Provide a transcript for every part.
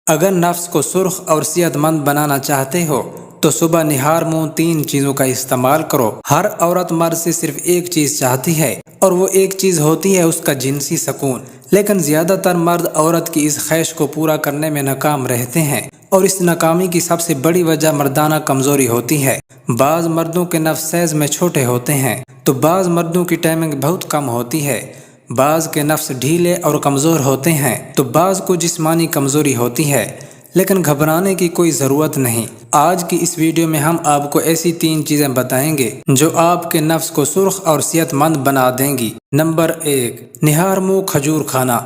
اگر نفس کو سرخ اور صحت مند بنانا چاہتے ہو تو صبح نہار منہ 3 چیزوں کا استعمال کرو۔ ہر عورت مرد سے صرف ایک چیز چاہتی ہے اور وہ ایک چیز ہوتی ہے اس کا جنسی سکون، لیکن زیادہ تر مرد عورت کی اس خواہش کو پورا کرنے میں ناکام رہتے ہیں، اور اس ناکامی کی سب سے بڑی وجہ مردانہ کمزوری ہوتی ہے۔ بعض مردوں کے نفس سائز میں چھوٹے ہوتے ہیں تو بعض مردوں کی ٹائمنگ بہت کم ہوتی ہے، بعض کے نفس ڈھیلے اور کمزور ہوتے ہیں تو بعض کو جسمانی کمزوری ہوتی ہے، لیکن گھبرانے کی کوئی ضرورت نہیں۔ آج کی اس ویڈیو میں ہم آپ کو ایسی 3 چیزیں بتائیں گے جو آپ کے نفس کو سرخ اور صحت مند بنا دیں گی۔ نمبر 1، نہار منہ کھجور کھانا۔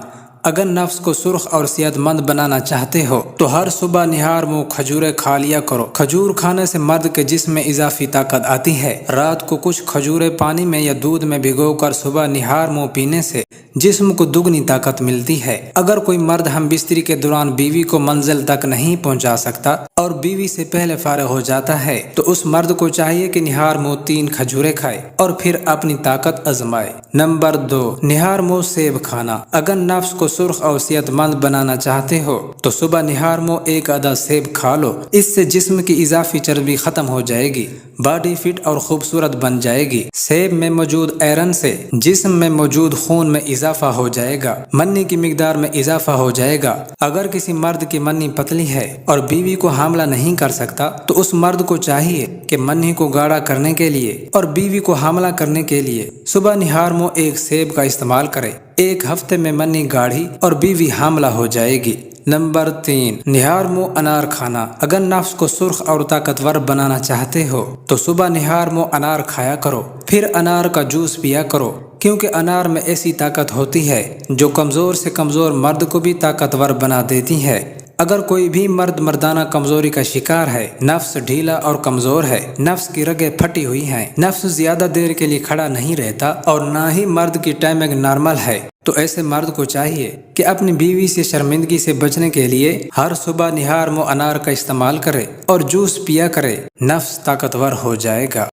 اگر نفس کو سرخ اور صحت مند بنانا چاہتے ہو تو ہر صبح نہار منہ کھجوریں کھا لیا کرو۔ کھجور کھانے سے مرد کے جسم میں اضافی طاقت آتی ہے۔ رات کو کچھ کھجوریں پانی میں یا دودھ میں بھگو کر صبح نہار منہ پینے سے جسم کو دگنی طاقت ملتی ہے۔ اگر کوئی مرد ہم بستری کے دوران بیوی کو منزل تک نہیں پہنچا سکتا اور بیوی سے پہلے فارغ ہو جاتا ہے تو اس مرد کو چاہیے کہ نہار منہ 3 کھجوریں کھائے اور پھر اپنی طاقت آزمائے۔ نمبر 2، نہار منہ سیب کھانا۔ اگر نفس کو سرخ اور صحت مند بنانا چاہتے ہو تو صبح نہار منہ 1 عدد سیب کھا لو۔ اس سے جسم کی اضافی چربی ختم ہو جائے گی، باڈی فٹ اور خوبصورت بن جائے گی۔ سیب میں موجود آئرن سے جسم میں موجود خون میں اضافہ ہو جائے گا، منی کی مقدار میں اضافہ ہو جائے گا۔ اگر کسی مرد کی منی پتلی ہے اور بیوی کو حاملہ نہیں کر سکتا تو اس مرد کو چاہیے کہ منی کو گاڑھا کرنے کے لیے اور بیوی کو حاملہ کرنے کے لیے صبح نہار منہ 1 سیب کا استعمال کرے۔ 1 ہفتے میں منی گاڑھی اور بیوی حاملہ ہو جائے گی۔ نمبر 3، نہار منہ انار کھانا۔ اگر نفس کو سرخ اور طاقتور بنانا چاہتے ہو تو صبح نہار منہ انار کھایا کرو، پھر انار کا جوس پیا کرو، کیونکہ انار میں ایسی طاقت ہوتی ہے جو کمزور سے کمزور مرد کو بھی طاقتور بنا دیتی ہے۔ اگر کوئی بھی مرد مردانہ کمزوری کا شکار ہے، نفس ڈھیلا اور کمزور ہے، نفس کی رگیں پھٹی ہوئی ہیں، نفس زیادہ دیر کے لیے کھڑا نہیں رہتا اور نہ ہی مرد کی ٹائمنگ نارمل ہے، تو ایسے مرد کو چاہیے کہ اپنی بیوی سے شرمندگی سے بچنے کے لیے ہر صبح نہار منہ انار کا استعمال کرے اور جوس پیا کرے، نفس طاقتور ہو جائے گا۔